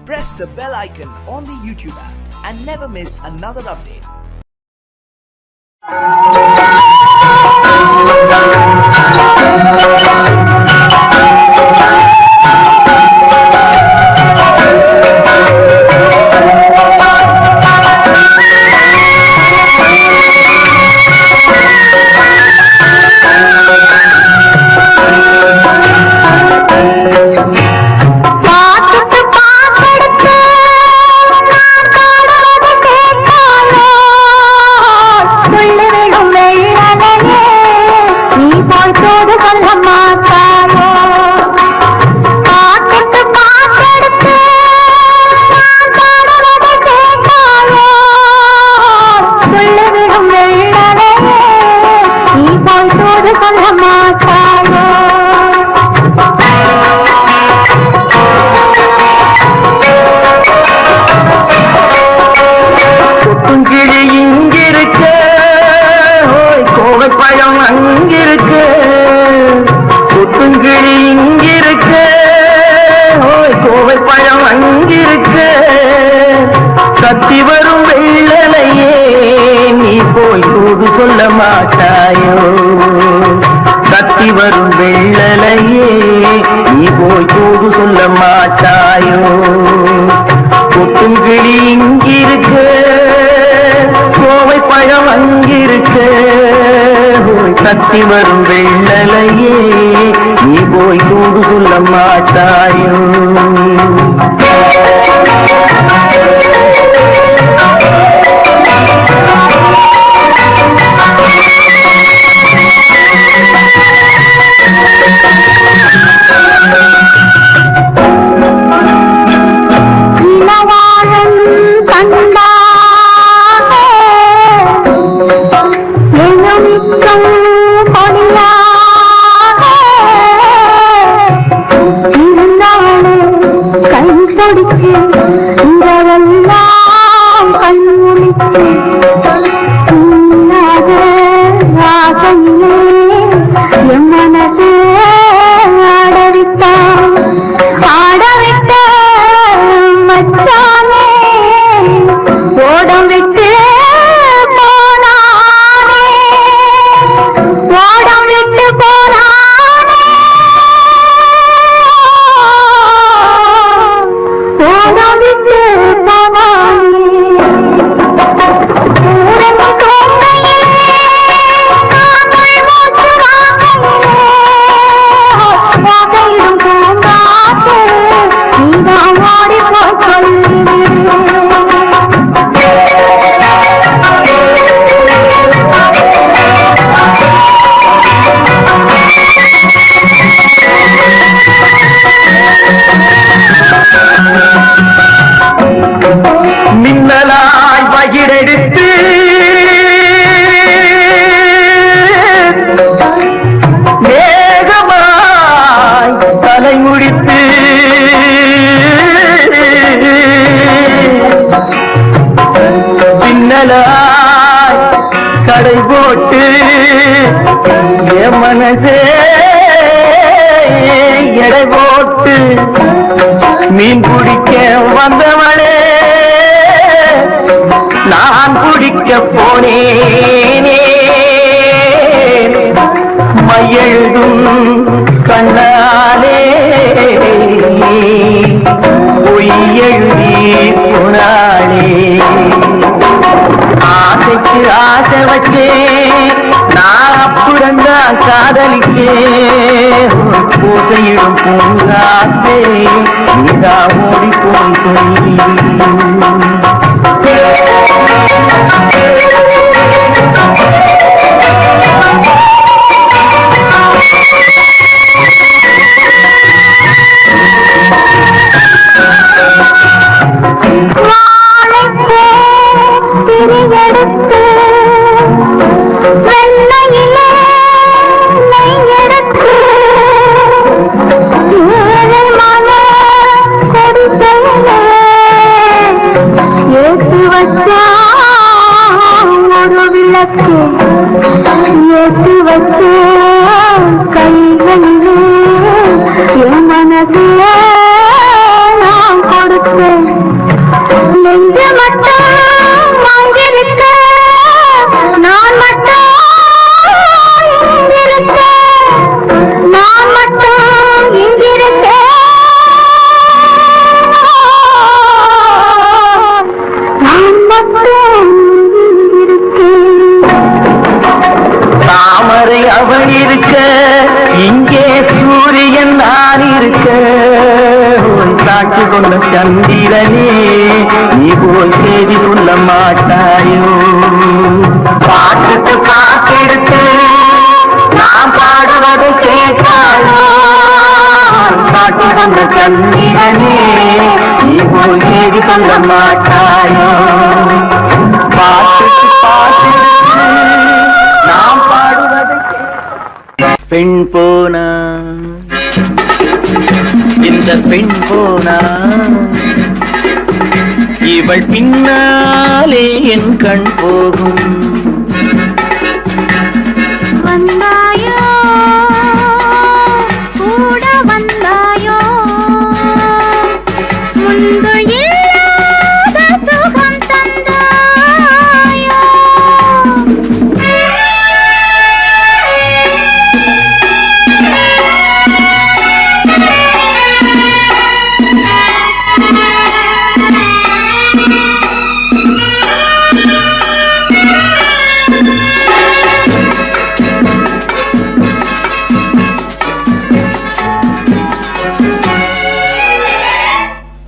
press the bell icon on the YouTube app and never miss another update. கத்தி வரும் வெள்ளலையே நீ போய் தூது சொல்ல மாட்டாயோ கத்தி வரும் வெள்ளலையே நீ போய் தூது சொல்ல மாட்டாயோ கொட்டும் கிளி இங்கிருக்கு கோவை பழம் அங்கிருக்கு கத்தி வரும் வெள்ளலையே நீ போய் தூது சொல்ல மாட்டாயோ மின்னலாய் பகிரெடுத்து மேகமாய் தலை முடித்து பின்னலாய் கடை போட்டு என் மனசே எடை போட்டு மீன் பிடிக்க வந்தவளே நான் பிடிக்க போனேனே மையெழுதும் கண்ணாலே பொய் எழுதி போனாளே ஆசைக்கு ஆசை வச்சே நான் அப்புறந்தான் காதலிக்கே பூசையிடும் பூங்காத்தே நீதா ஓடி போய் சொல்லி சாட்சி சொன்ன சந்திரனே நீ போல் செய்தி சொல்ல மாட்டாயோ பாட்டுக்கு பாட்டெடுத்து நான் பாடுவதை கேட்டாயோ சாட்சி சொன்ன சந்திரனே நீ போல் செய்தி சொல்ல மாட்டாயோ பாட்டுக்கு பாட்டெடுத்து நான் பாடுவதை பெண் போனா இந்த பெண் போனா இவள் பின்னாலே என் கண் போகும் வந்தாயோ கூட வந்தாயோ முன்பு இல்லாத சுகம் தந்தாயோ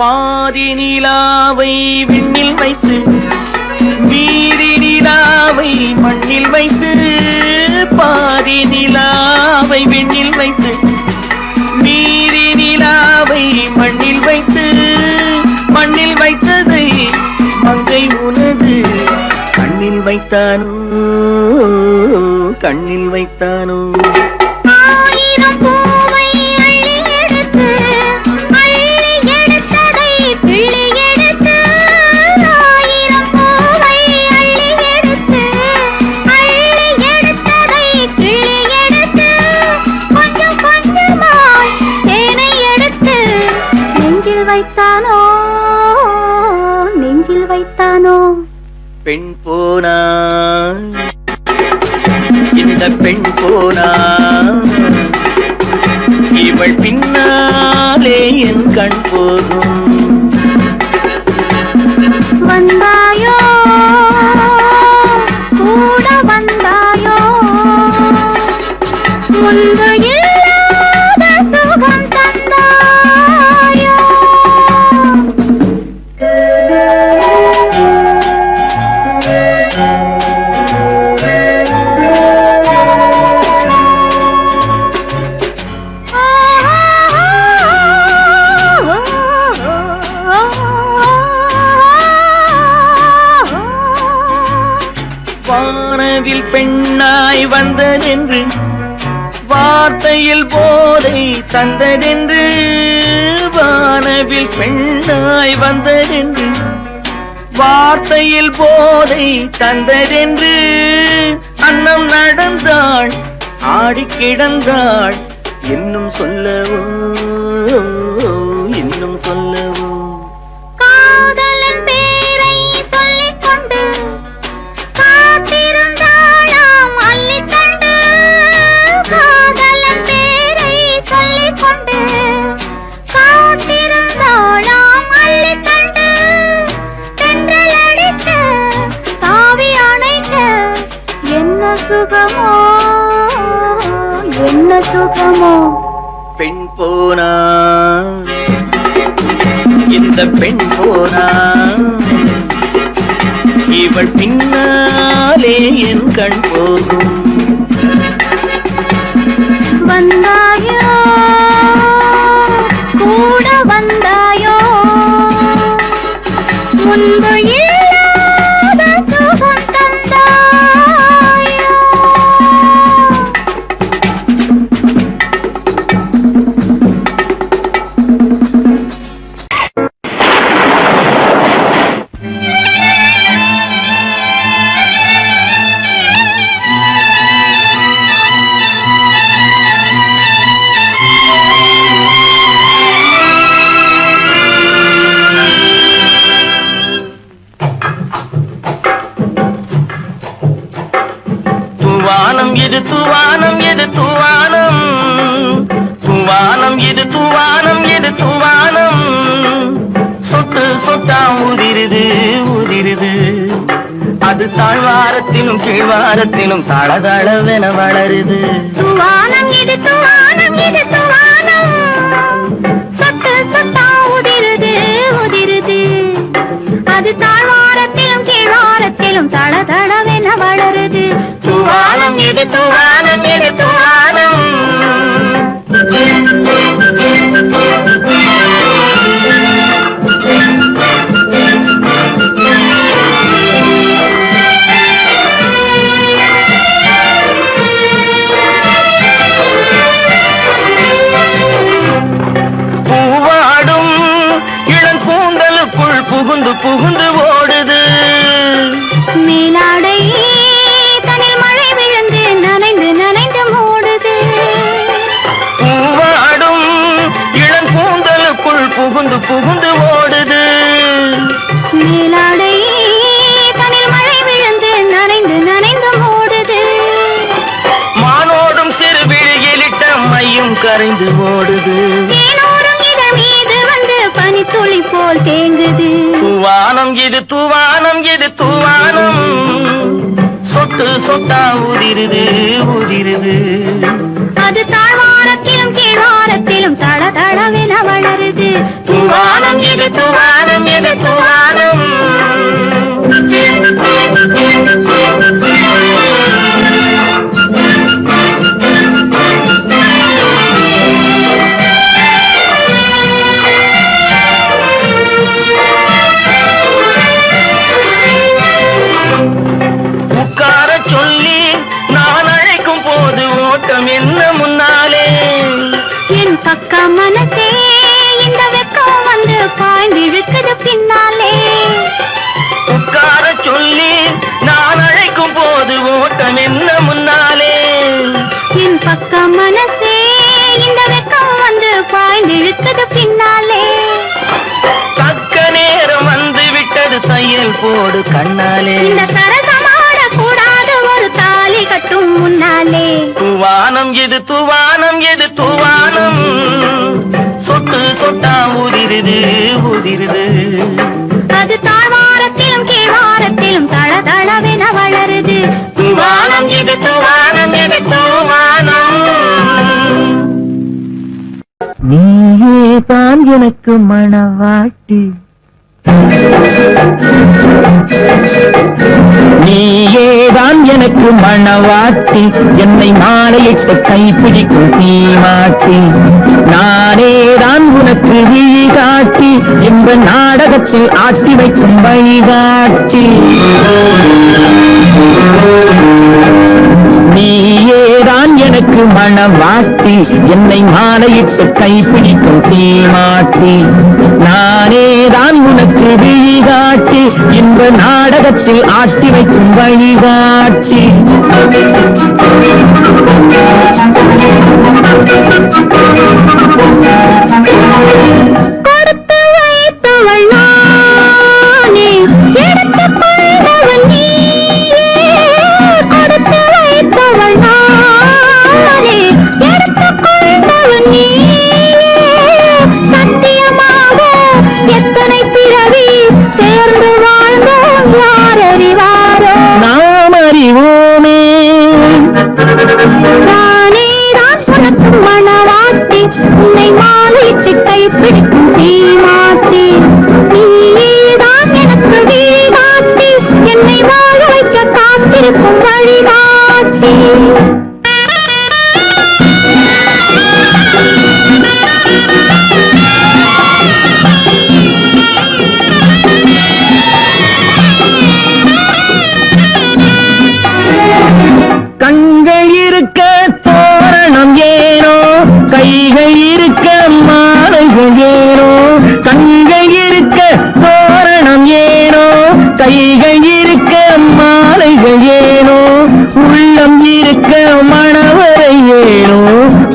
பாதி நிலாவை விண்ணில் வைத்து மீதி நிலாவை மண்ணில் வைத்து பாதி நிலாவை விண்ணில் வைத்து மீதி நிலாவை மண்ணில் வைத்து மண்ணில் வைத்ததை மங்கை உனது கண்ணில் வைத்தானோ கண்ணில் வைத்தானோ ஆயிரம் பூவை அள்ளி எடுத்து எடுத்ததை கிள்ளி எடுத்து ஆயிரம் பூவை அள்ளி எடுத்து எடுத்ததை கிள்ளி எடுத்து கொஞ்சம் கொஞ்சமாய் தேனை எடுத்து நெஞ்சில் வைத்தானோ நெஞ்சில் வைத்தானோ பெண் போனா இந்த பெண் போனா இவள் பின்னாலே என் கண் போகும் வந்தாயோ கூட வந்தாயோ முன்பு இல்லாத சுகம் தந்தாயோ வானவில் பெண்ணாய் வந்ததென்று வார்த்தையில் போதை தந்ததென்று வானவில் பெண்ணாய் வந்ததென்று வார்த்தையில் போதை தந்ததென்று அன்னம் நடந்தாள் ஆடி கிடந்தாள் இன்னும் சொல்லவோ இன்னும் சொல்லவோ காதலன் பேரை சொல்லிக் கொண்டு காத்திருந்தாளாம் அள்ளித்தண்டு காதலன் பேரை சொல்லிக் கொண்டு காத்திருந்தாளாம் அள்ளித்தண்டு தென்றல் அடிக்க தாவி அணைக்க என்ன சுகமோ என்ன சுகமோ பெண் போனா இந்த பெண் போனா இவள் பின்னாலே என் கண் போகும் வந்தாயோ கூட வந்தாயோ முன்பு இல்லாத சுகம் தந்தாயோ தூவானம் இது தூவானம் இது தூவானம் தூவானம் இது தூவானம் இது தூவானம் சொட்டு சொட்டா உதிருது உதிருது அது தாழ்வாரத்திலும் கீழ்வாரத்திலும் தளதளவென வளருது துவானம் இது துவானம் இது துவானம் சொட்டு சொட்டா உதிருது தள தளவென வளருது. தூவானம் இது தூவானம் இது தூவானம். பூவாடும் இளங்கூந்தலுக்குள் புகுந்து புகுந்து ஓடுது. மேலாடை தனில் மழை விழுந்து நனைந்து நனைந்து மூடுது. பூவாடும் இளங்கூந்தலுக்குள் புகுந்து புகுந்து ஓடுது. மேலாடை தனில் மழை விழுந்து நனைந்து நனைந்து மூடுது. மானோடும் சிறு விழியிலிட்ட மையும் கரைந்து ஓடுது. தேனோரும் இதழ் மீது வந்து பனித்துளி போல் தேங்குது. தூவானம் இது தூவானம் இது தூவானம். சொட்டு சொட்டா உதிருது உதிருது. அது தாழ்வாரத்திலும் கீழ்வாரத்திலும் தள தளவென வளருது. தூவானம் இது தூவானம் இது தூவானம். உட்கார சொல்லி நான் அழைக்கும் போது ஓட்டம் என்ன முன்னாலே. என் பக்கம் மனசே இந்த வெக்கம் வந்து பாய்ந்திழுக்குது பின்னாலே. உட்கார சொல்லி நான் அழைக்கும் போது ஓட்டம் என்ன முன்னாலே. என் பக்கம் மனசே இந்த வெக்கம் வந்து பாய்ந்திழுக்குது பின்னாலே. தக்க நேரம் வந்து விட்டது தையல் போடு கண்ணாலே. இந்த சரசமாட கூடாத ஒரு தாலி கட்டும் முன்னாலே. தூவானம் இது தூவானம் இது தூவானம். சொட்டு சொட்டா உதிருது உதிருது. அது தாழ்வாரத்திலும் கீழ்வாரத்திலும் தள தளவென வளருது. தூவானம் இது தூவானம் இது தூவானம். நீயே தான் எனக்கு மணவாட்டி. நீயேதான் எனக்கு மணவாட்டி. என்னை மாலையிட்டு கைப்பிடிக்கும் தீமாட்டி. நானேதான் உனக்கு விழி காட்டி இந்த நாடகத்தில் ஆட்டி வைக்கும் வழிகாட்டி. நீயேதான் எனக்கு மணவாட்டி. என்னை மாலையிட்டு கைப்பிடிக்கும் தீமாட்டி. நானேதான் உனக்கு விழி காட்டி இந்த நாடகத்தில் ஆட்டி வைக்கும் வழிகாட்டி. கொடுத்து வைத்தவள் நானே, எடுத்துக் கொண்டவள் நீயே. கொடுத்து வைத்தவள் நானே, எடுத்துக் கொண்டவள் நீயே. சத்தியமாக எத்தனை பிறவி சேர்ந்து வாழ்ந்தோம் யார் அறிவாரோ. நாம் அறிவோமே. நானே தான் உனக்கு மணவாட்டி. உன்னை மாலையிட்டு கைப்பிடிக்கும் தீமாட்டி. நீதான் எனக்கு விழிகாட்டி. என்னை வாழ வைக்க காத்திருக்கும் வழிகாட்டி. கண்கள் இருக்க தோரணம் ஏனோ, கைகள் இருக்க மாலைகள் ஏனோ. கண்கள் இருக்க தோரணம் ஏனோ, கைகள் இருக்க மாலைகள் ஏனோ. உள்ளம் இருக்க மணவரை ஏனோ,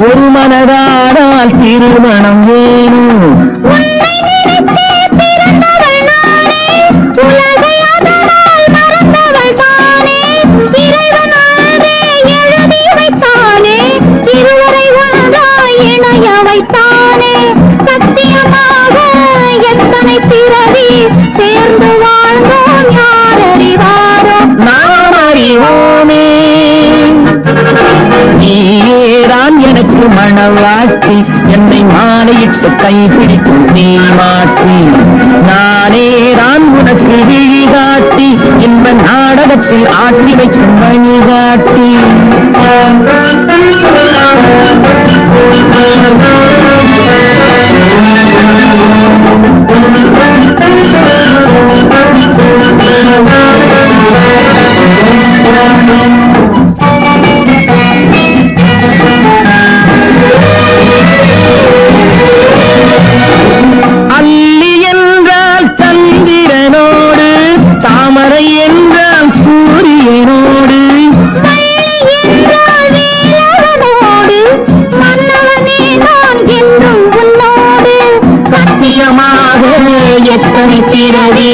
ஒரு மனதானால் திருமணம் ஏனோ. உன்னை நினைத்தே பிறந்தவள் நானே. உலகை அதனால் மறந்தவள் தானே. இறைவனாலே எழுதி வைத்தானே. இருவரை ஒன்றாய் இணைய வைத்தானே. சத்தியமாக எத்தனை பிறவி சேர்ந்து வாழ்ந்தோம் யார் அறிவாரோ. நாம் அறிவோமே. நீயேதான் எனக்கு மணவாட்டி. என்னை மாலையிட்டு கைப்பிடிக்கும் தீமாட்டி. நானேதான் உனக்கு விழி காட்டி இந்த நாடக பாதத்தில் ஆட்டி வைக்கும் வழிகாட்டி அல்லி என்றால் சந்திரனோடு, தாமரை என்றால் சூரியனோடு, மன்னவனே நான் என்றும் உன்னோடு. சத்தியமாக எத்தனை பிறவி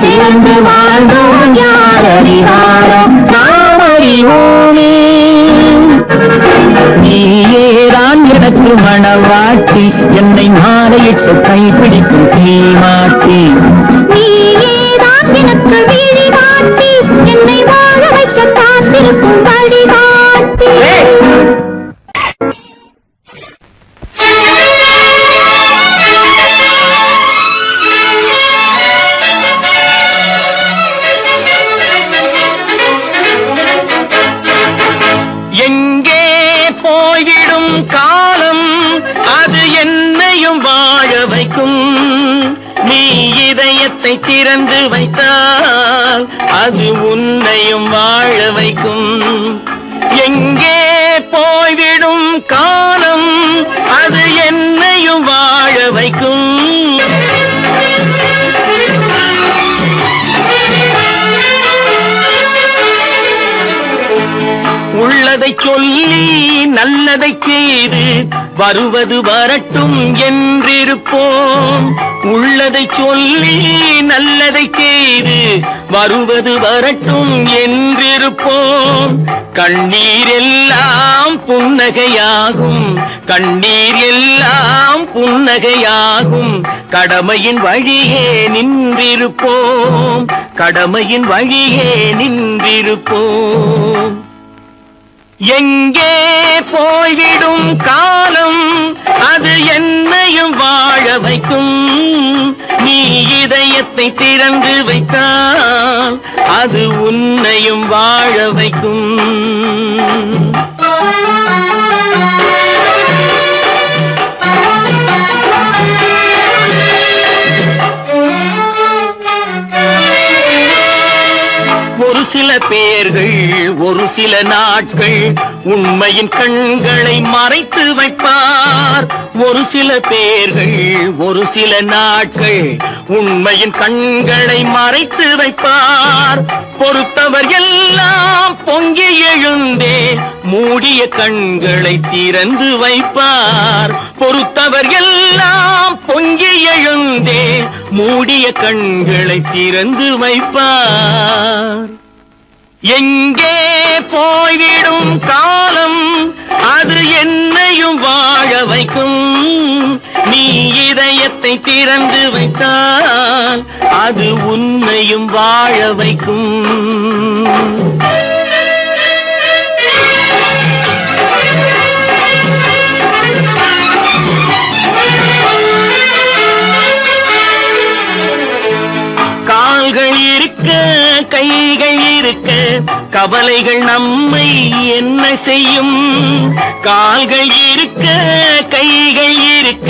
சேர்ந்து வாழ்ந்தோம் யார் அறிவாரோ நாம் அறிவோமே. நீயேதான் எனக்கு மணவாட்டி, என்னை மாலையிட்டு கைப்பிடிக்கும் தீமாட்டி. நீயேதான் எனக்கு விழிகாட்டி, என்னை வாழ வைக்க காத்திருக்கும் வழிகாட்டி. எங்கே போய்விடும் காலம், அது என்னையும் வாழ வைக்கும். நீ இதயத்தை திறந்து வைத்தால் அது உன்னையும் வாழ வைக்கும். எங்கே போய்விடும் காலம், அது என்னையும் வாழ வைக்கும். உள்ளதை சொல்லி நல்லதை செய்து வருவது வரட்டும் என்றிருப்போம். உள்ளதை சொல்லி நல்லதை செய்து வருவது வரட்டும் என்றிருப்போம். கண்ணீர் எல்லாம் புன்னகையாகும், கண்ணீர் எல்லாம் புன்னகையாகும். கடமையின் வழியே நின்றிருப்போம், கடமையின் வழியே நின்றிருப்போம். எங்கே போய்விடும் காலம், அது என்னையும் வாழ வைக்கும். நீ இதயத்தை திறந்து வைத்தால் அது உன்னையும் வாழ வைக்கும். ஒரு சில பேர்கள் ஒரு சில நாட்கள் உண்மையின் கண்களை மறைத்து வைப்பார். ஒரு சில பேர்கள் ஒரு சில நாட்கள் உண்மையின் கண்களை மறைத்து வைப்பார். பொறுத்தவர் எல்லாம் பொங்கி எழுந்தே மூடிய கண்களை திறந்து வைப்பார். பொறுத்தவர் எல்லாம் பொங்கி எழுந்தே மூடிய கண்களை திறந்து வைப்பார். எங்கே போய்விடும் காலம், அது என்னையும் வாழ வைக்கும். நீ இதயத்தை திறந்து வைத்தால் அது உன்னையும் வாழ வைக்கும். கால்கள் இருக்க கைகள் இருக்க கவலைகள் நம்மை என்ன செய்யும். கால்கள் இருக்க கைகள் இருக்க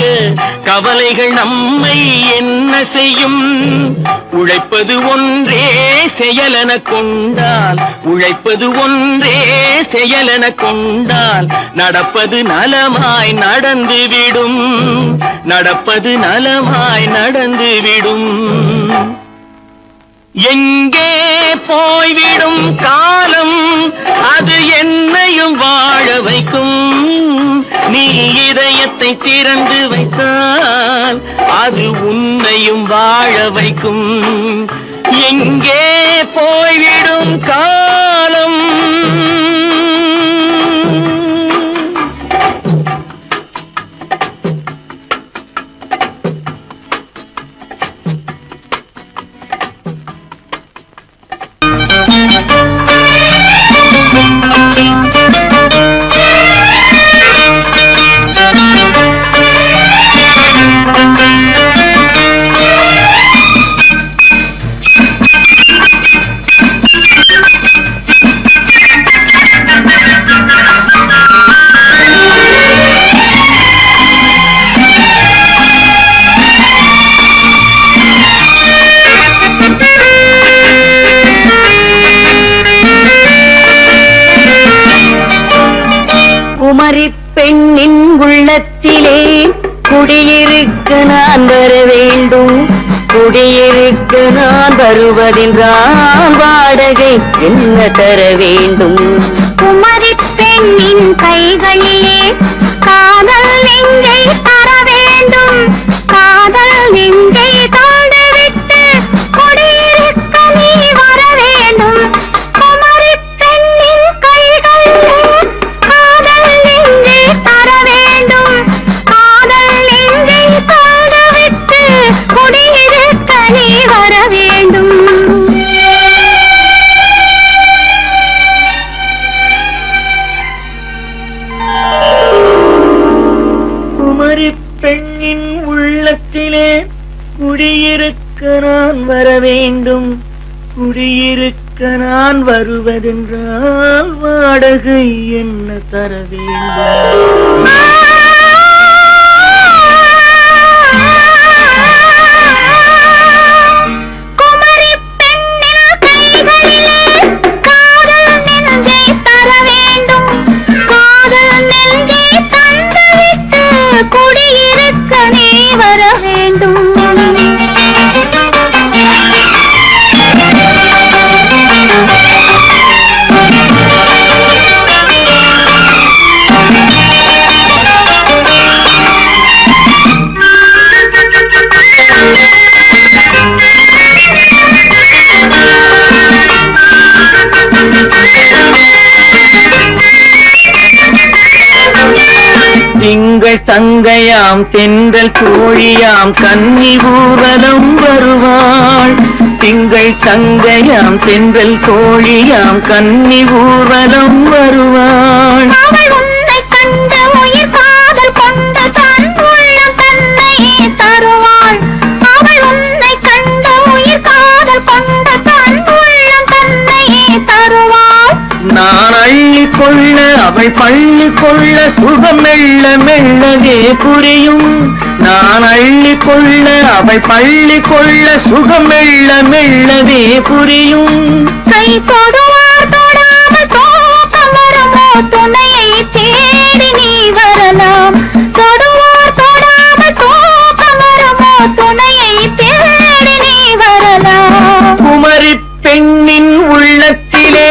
கவலைகள் நம்மை என்ன செய்யும். உழைப்பது ஒன்றே செயலென கொண்டால், உழைப்பது ஒன்றே செயலென கொண்டால் நடப்பது நலமாய் நடந்துவிடும், நடப்பது நலமாய் நடந்துவிடும். எங்கே போய்விடும் காலம், அது என்னையும் வாழ வைக்கும். நீ இதயத்தை திறந்து வைத்தால் அது உன்னையும் வாழ வைக்கும். எங்கே போய்விடும் காலம். குமரி பெண்ணின் உள்ளத்திலே குடியிருக்க நான் வர வேண்டும். குடியிருக்க நான் வருவதென்றால் வாடகை என்ன தர வேண்டும்? குமரி பெண்ணின் கைகளிலே காதல் நெஞ்சை தர வேண்டும். காதல் நெஞ்சை தந்துவிட்டு குடியிருக்க நீ வர வேண்டும். குமரி பெண்ணின் கைகளிலே காதல் நெஞ்சை தர வேண்டும். காதல் நெஞ்சை தந்துவிட்டு குடியிருக்க நீ வர வேண்டும். குமரி பெண்ணின் உள்ளத்திலே குடியிருக்க நான் வர வேண்டும். குடியிருக்க நான் வருவதென்றால் வாடகை என்ன தர வேண்டும்? குமரி பெண்ணின் கைகளிலே காதல் நெஞ்சை தர வேண்டும். காதல் நெஞ்சை தந்துவிட்டு குடியிருக்க நீ வர வேண்டும். திங்கள் தங்கையாம் தென்றல் தோழியாம் கன்னி ஊர்வலம் வருவாள். திங்கள் தங்கையாம் தென்றல் தோழியாம் கன்னி ஊர்வலம் வருவாள். அவள் உன்னை கண்டு உயிர் காதல் கொண்டு தன் உள்ளம் தன்னையே தருவாள். அவள் உன்னை கண்டு உயிர் காதல் கொண்டு தன் உள்ளம் தன்னையே தருவாள். நான் அள்ளி கொள்ள அவள் பள்ளி கொள்ள சுகம் மெல்ல மெல்லவே புரியும். நான் அள்ளி கொள்ள அவள் பள்ளி கொள்ள சுகம் மெல்ல மெல்லவே புரியும். கை தொடுவார் தொடாமல் தூக்கம் வருமோ துணையை தேடி நீ வரலாம். தொடுவார் தொடாமல் தூக்கம் வருமோ துணையை தேடி நீ வரலாம். குமரி பெண்ணின் உள்ளத்திலே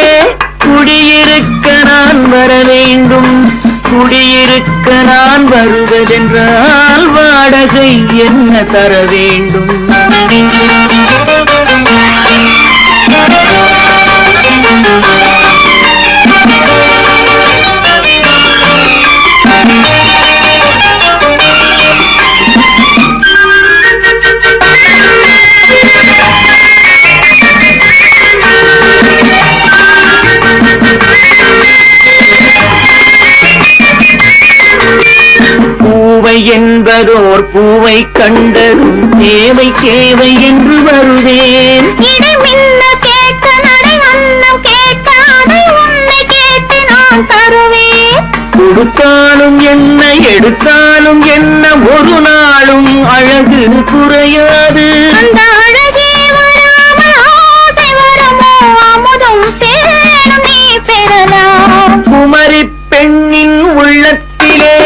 குடியிருக்க நான் வர வேண்டும். குடியிருக்க நான் வருவதென்றால் வாடகை என்ன தர வேண்டும்? பூவை என்பதோர் பூவை கண்டதும் தேவை தேவை என்று வருவேன். இடை மின்ன கேட்க நடை வண்ணம் கேட்க அதை உன்னை கேட்டு நான் தருவேன். கொடுத்தாலும் என்ன எடுத்தாலும் என்ன ஒரு நாளும் அழகு குறையாது. அந்த அழகே வராமல் ஆசை வருமோ அமுதும் தேனும் நீ பெறலாம். குமரி பெண்ணின் உள்ளத்திலே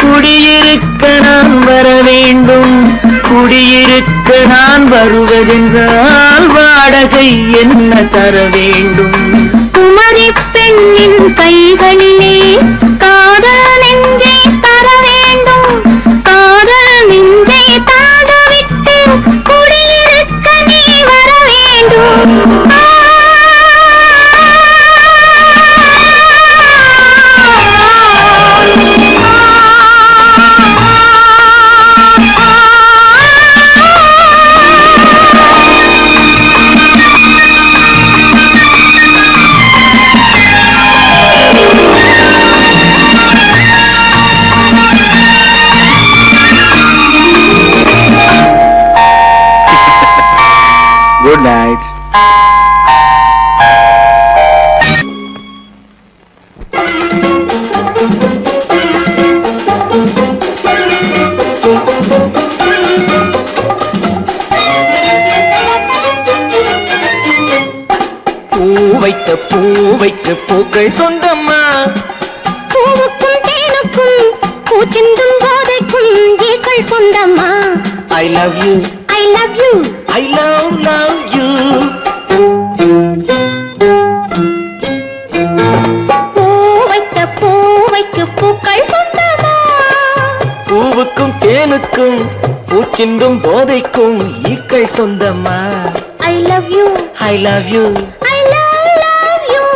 குடியிருக்க நான் வர வேண்டும். குடியிருக்க நான் வருவதென்றால் வாடகை என்ன தர வேண்டும்? குமரி பெண்ணின் கைகளிலே காதல் நெஞ்சை தர வேண்டும். காதல் நெஞ்சை தந்துவிட்டு குடியிருக்க நீ வர வேண்டும். Good night. பூ வைத்த பூக்கள் சொந்தம்மா. பூவுக்கும் தேனுக்கும் பூச்சிந்தும் போதைக்கும் ஈக்கள் சொந்தமா I love you, I love you I love you. பூவைக்கு பூக்கள் சொந்தமா பூவுக்கும் தேனுக்கும் பூச்சிந்தும் போதைக்கும் ஈக்கள் சொந்தமா I love you I love you. I love you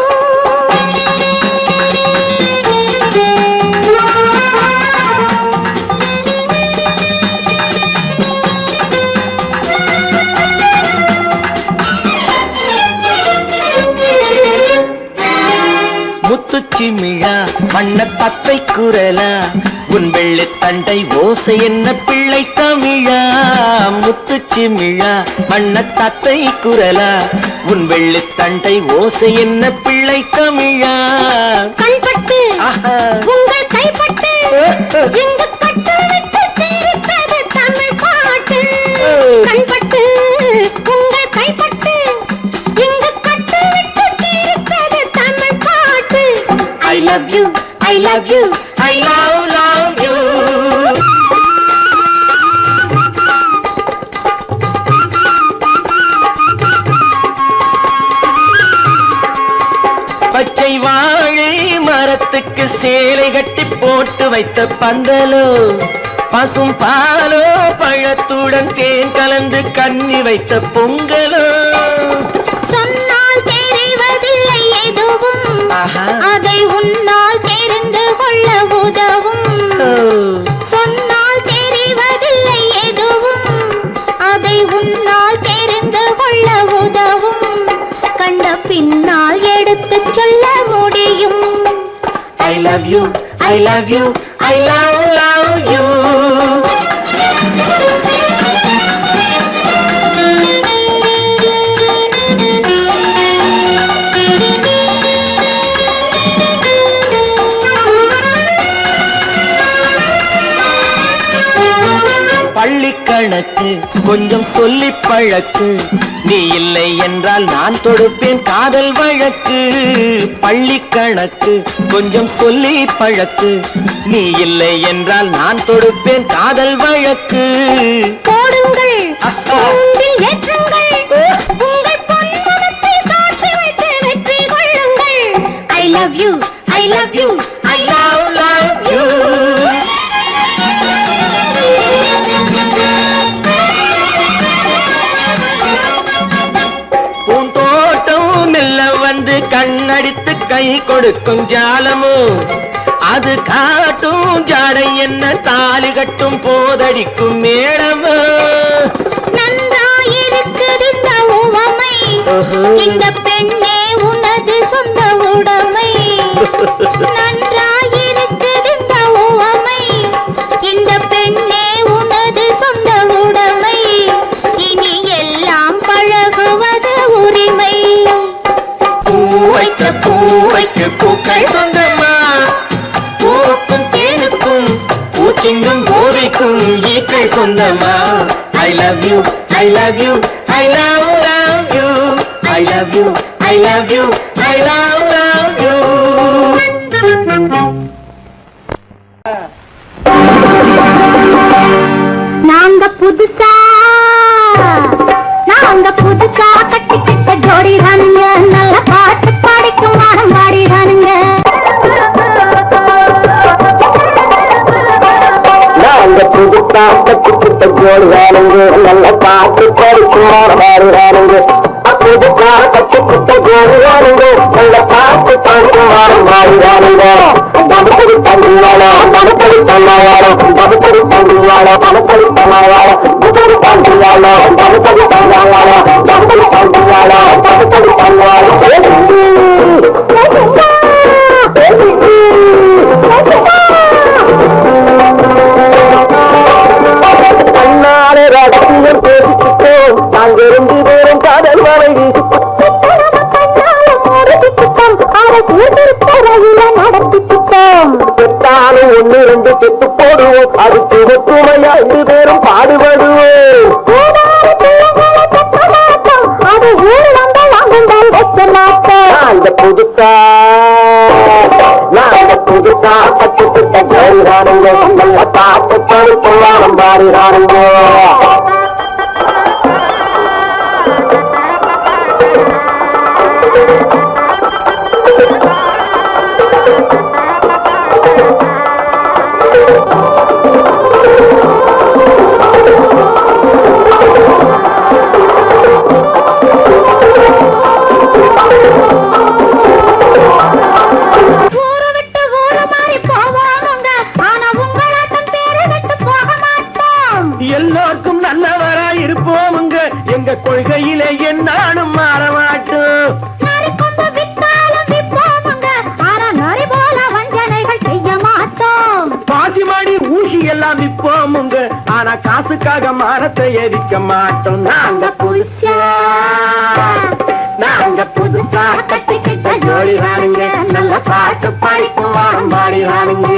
முத்துச்சிமிழா வண்ண பச்சை குரலா உன் வெள்ளை தண்டை ஓசை என்ன பிள்ளை தமிழா முத்துச்சிமிழா வண்ண தத்தை குரலா உன் வெள்ளை தண்டை ஓசை என்ன பிள்ளை தமிழா கண்பட்டு உங்கள் கைப்பட்டு இங்கு கட்டு விட்டு தீர்த்தது தமிழ் பாட்டு கண்பட்டு உங்கள் கைப்பட்டு இங்கு கட்டு விட்டு தீர்த்தது தமிழ் பாட்டு I love you, I love you, I love you. பச்சை வாழை மரத்துக்கு சேலை கட்டி போட்டு வைத்த பந்தலோ பசும் பாலோ பழத்துடன் தேன் கலந்து கண்ணி வைத்த பொங்கலோ சொன்னால் தெரிவதில்லை எதுவும் அதை உன்னால் தெரிந்து கொள்ள உதவும் சொன்னால் தெரிவதில்லை எதுவும் அதை உன்னால் தெரிந்து கொள்ள உதவும் கண்ட பின்னால் எடுத்து சொல்ல முடியும் I love you, I love you, I love you. பள்ளிக்கணக்கு கொஞ்சம் சொல்லி பழக்கு நீ இல்லை என்றால் நான் தொடுப்பேன் காதல் வழக்கு பள்ளிக்கணக்கு கொஞ்சம் சொல்லி பழக்கு நீ இல்லை என்றால் நான் தொடுப்பேன் காதல் வழக்கு போடுங்கள் ஏற்றுங்கள் உங்கள் பொன்முகத்தை சாட்சி வைத்து வெற்றி கொள்ளுங்கள் I love you I love you I love you பூந்தோட்டம் மெல்ல வந்து கண்ணடித்து கை கொடுக்கும் ஜாலமோ அது காட்டும் ஜாடை என்ன தாலி கட்டும் போதடிக்கும் மேடமோ நன்றாயிருக்குது இந்த உவமை இந்த பெண்ணே உனது சொந்த உடைமை நன்றாயிருக்குது இந்த உவமை இந்த பெண்ணே உனது சொந்த உடைமை இனி எல்லாம் பழகுவது உரிமை பூவைக்கு பூக்கள் சொந்தமா பூவுக்கும் தேனுக்கும் பூச்சிங்கும் போதைக்கும் ஈக்கள் சொந்தமா I love you, I love you, I love you, I love you, I love you, I love you. நாங்க புதுசா கட்டிக்கிட்ட ஜோடிதானுங்க நல்ல பாட்டு பாடிக்கும் வானம் பாடிதானுங்க நாங்க புதுசா கட்டிக்கிட்ட ஜோடிதானுங்க நல்ல பாட்டு பாடிக்கும் வானம் பாடிதானுங்க புதுசா கட்டிக்கிட்ட ஜோடிதானுங்க நல்ல பாட்டு பாடிக்கும் வானம் பாடிதானுங்க பணப்படி தங்குவாளோ பணப்படி தன்னாவாளோ பணப்படி தங்குவாளோ பணப்படி தன்னாவாளோ பணப்படி தங்குவாளோ பணப்படி தன்னாவாளோ பணப்படி தங்குவாளோ பணப்படி தன்னாவாளோ கண்ணாலே ரகசியம் பேசிக்கிட்டோம் நாங்கள் 2 பேரும் காதல் வரை செத்தாலும் 1 2 செத்து போடுவோம் அதுக்கு ஒற்றுமையா 2 பேரும் பாடுபடுவோம் அந்த புதுசா கட்டுக்கிட்ட ஜோடிதானுங்க எங்க கொள்கையிலே என்னாலும் மாறமாட்டோம். நரிக்கொம்பு வித்தாலும் விற்போமுங்க, ஆனா நரி போல வஞ்சனைகள் செய்ய மாட்டோம். பாசிமாடி ஊசி எல்லாம் விற்போமுங்க, ஆனா காசுக்காக மரத்தை எரிக்க மாட்டோம். நாங்க புதுசா கட்டிக்கிட்ட ஜோடி வாருங்க, நல்ல பாட்டு படிக்கும் வாரம் பாடி வாருங்க.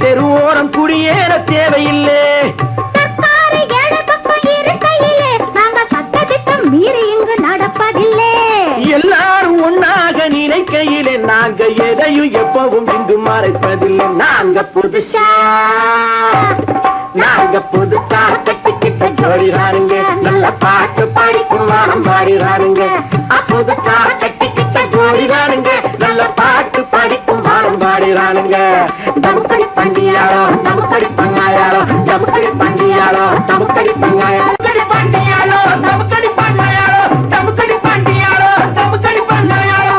தெருவோரம் குடியேற தேவையில்லை. மீறி இங்கு நடப்பதில்லை. எல்லாரும் ஒன்னாக நினைக்கையிலே நாங்க எதையும் எப்பவும் இங்கு மறைப்பதில்லை. நாங்க புதுசா கட்டிக்கிட்ட ஜோடிறாருங்க, நல்ல பாட்டு படிக்கும் வாரம் பாடிறாருங்க. புதுசா கட்டிக்கிட்ட ஜோடிறாருங்க, நல்ல பாட்டு படிக்கும் வாரம் பாடிறாருங்க. தமுக்கடி பண்டியாரோ தமுக்கடி பங்காயாரோ, தமுக்கடி பண்டியாரோ தமுக்கடி பங்காயாரோ, பண்டியாரோ தமுக்கடி பங்காயாரோ, தமுக்கடி பண்டியாரோ தமுக்கடி பங்காயாரோ.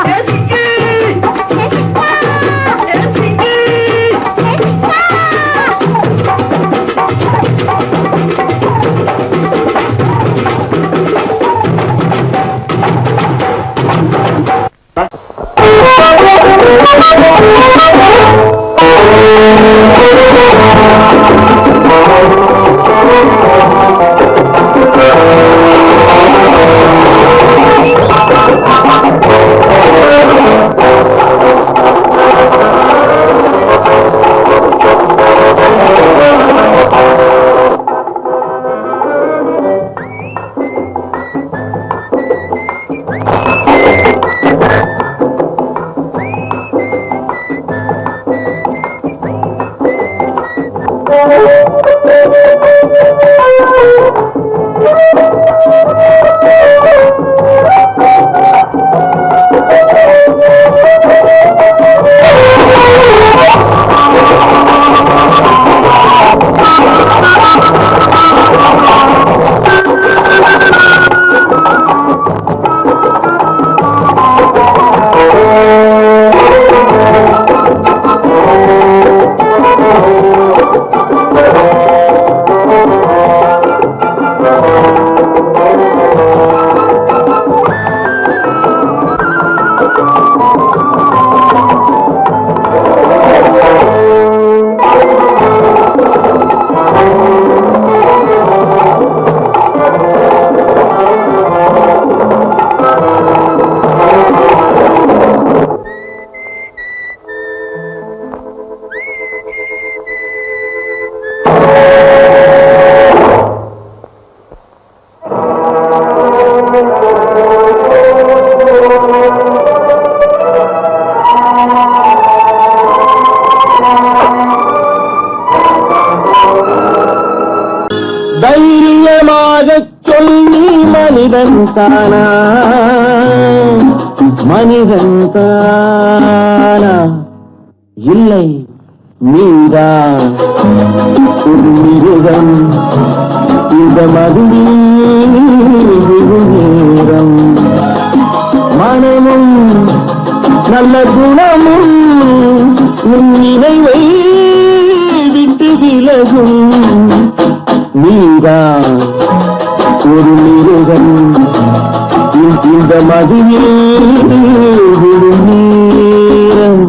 மனிதன் தானா, மனிதன் தானா, இல்லை நீதான் ஒரு மிருகம். இந்த மதுவில் நேரம் மனமும் நல்ல குணமும் உன் நினைவை விட்டு விலகும். நீதான் ஒரு மிருகம், இந்த மதுவில் விழும் நேரம்.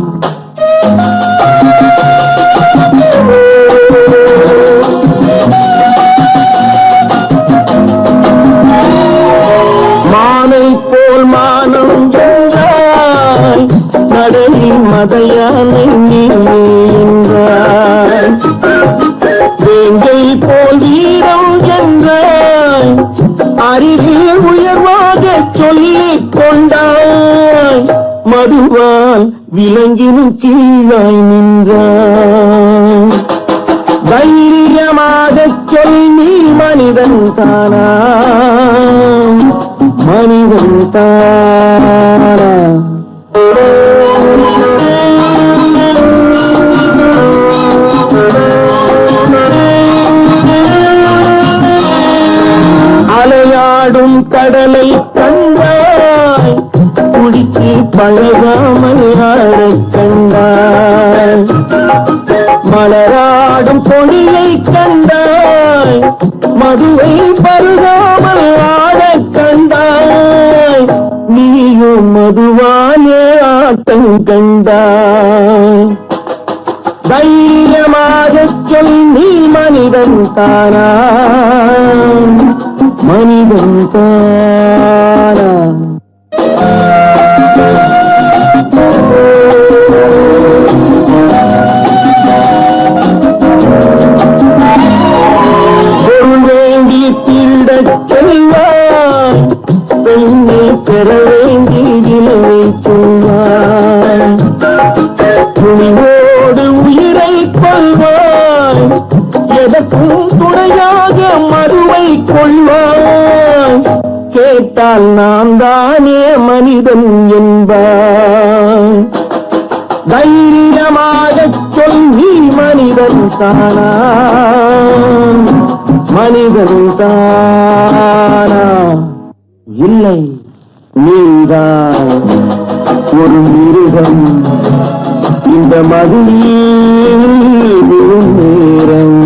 மானை போல் மானம் என்றாய், நடையில் மதையானை நீ என்றாய். வேங்கை போல் வீரம் என்றாய், அறிவில் உயர்வாக சொல்லிக் கொண்டாய். மதுவால் விலங்கினும் கீழாய் நின்றாய். தைரியமாக சொல் நீ மனிதன் தானா மனிதன் தானா அலையாடும் கடலை கண்டாய் குடித்து பழகாமல் ஆடக் கண்டாய் மலராடும் கொடியை கண்டாய் மதுவை பருகாமல் ஆடக் கண்டாய் நீயும் மதுவாலே ஆட்டம் கண்டாய் தைரியமாகச் சொல் நீ மனிதன் தானா மனிதன் தானா பொருள் வேண்டி திருடச் செல்வாய் பெண்ணை பெற வேண்டி நிலவை சொல்வாய் துணிவோடு உயிரை கொள்வாய் எதற்கும் துணையாக மறுவை கொள்வாய் கேட்டால் நான் தானே மனிதன் என்பாய் தைரியமாகச் சொல் நீ மனிதன் தானா மனிதன் தானா இல்லை நீதான் ஒரு மிருகம் இந்த மதுவில் விழும் நேரம்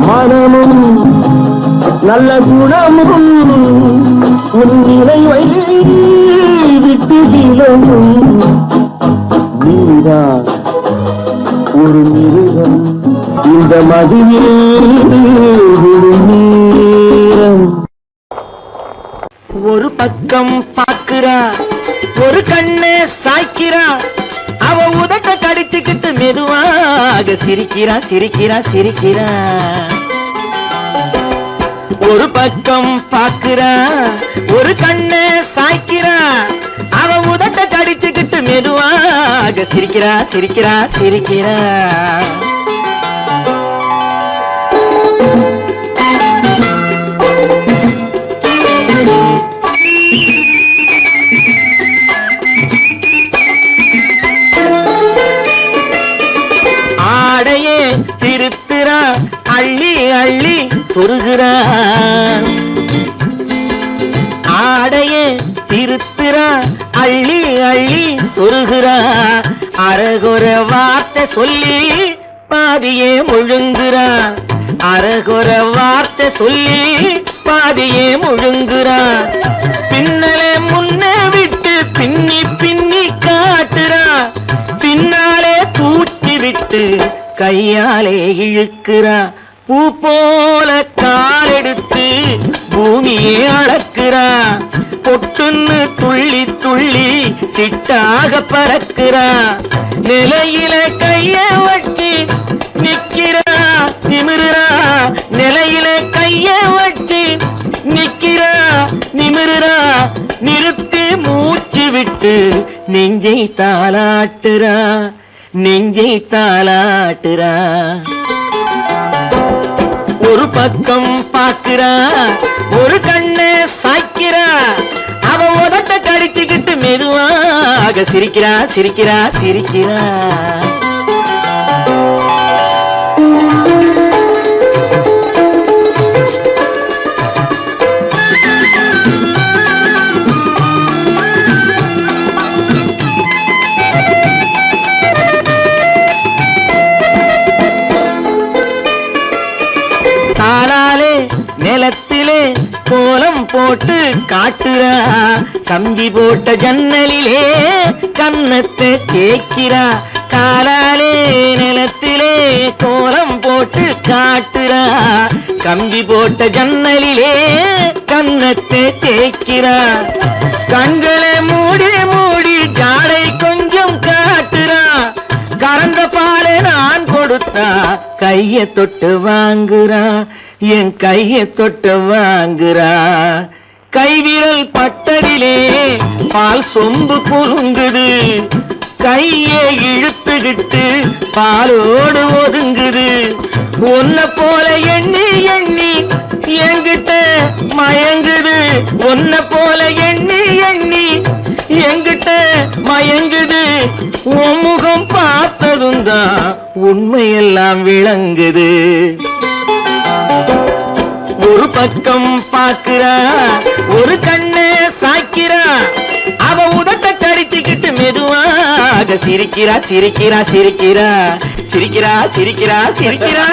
மனமும் நல்ல குணமும் உன் நினைவை விட்டு விலகும் நீதான் ஒரு மிருகம் இந்த மதுவில் விழும் நேரம் ஒரு பக்கம் பார்க்கிறா ஒரு கண்ணே சாய்க்கிறா அவ உதட்ட கடிச்சுக்கிட்டு மெதுவாக சிரிக்கிறா சிரிக்கிறா சிரிக்கிறா ஒரு பக்கம் பார்க்கிறா ஒரு கண்ணே சாய்க்கிறா அவ உதட்ட கடிச்சுக்கிட்டு மெதுவாக சிரிக்கிறா சிரிக்கிறா சிரிக்கிறா ஆடையே திருத்துறா அள்ளி அள்ளி சொருகிறா ஆடையே திருத்துறா அள்ளி அள்ளி சொருகிறா அரகுற வார்த்தை சொல்லி பாதியே முழுங்குறா அரகுற வார்த்தை சொல்லி பாதியே முழுங்குறா பின்னலே முன்னே விட்டு பின்னி பின்னி காட்டுறா பின்னாலே தூக்கி விட்டு கையாலே இழுக்கிறா பூ போல காலெடுத்து பூமியே அளக்கிறா பொட்டுன்னு துள்ளி துள்ளி சிட்டாக பறக்கிறா நிலையில கைய வச்சு நிக்கிறா நிமிருறா நிலையில கைய வச்சு நிக்கிறா நிமிருறா நிறுத்தி மூச்சு விட்டு நெஞ்சை தாளாட்டுறா நெஞ்சை தாளாட்டுறா ஒரு பக்கம் பார்க்கிறா ஒரு கண்ணை சாய்க்கிறா அவ உதட்ட கடிச்சுக்கிட்டு மெதுவாக சிரிக்கிறா சிரிக்கிறா சிரிக்கிறா தாளாலே நிலத்திலே கோலம் போட்டு காட்டுறா கம்பி போட்ட ஜன்னலிலே கன்னத்தை தேய்க்கிறா காலாலே நிலத்திலே கோலம் போட்டு காட்டுறா கம்பி போட்ட ஜன்னலிலே கன்னத்தை தேய்க்கிறா கண்களை மூடி மூடி ஜாடை கொஞ்சம் காட்டுறா கறந்த பாலை நான் கொடுத்தா கைய தொட்டு வாங்குறா என் கைய தொட்டு வாங்குறா கைவிரல் பட்டதிலே பால் சொம்பு பொருங்குது கையை இழுத்துக்கிட்டு பாலோடு ஒதுங்குது உன்னை போல எண்ணி எண்ணி மயங்குது ஒன்ன போல எண்ணி எண்ணி எங்கிட்ட மயங்குது உன் முகம் பார்த்ததும் தான் உண்மையெல்லாம் விளங்குது ஒரு பக்கம் பாக்குறா ஒரு கண்ணே சாய்க்கிறா அவ உதட்ட கடித்துக்கிட்டு மெதுவாக சிரிக்கிறா சிரிக்கிறா சிரிக்கிறா சிரிக்கிறா சிரிக்கிறா சிரிக்கிறா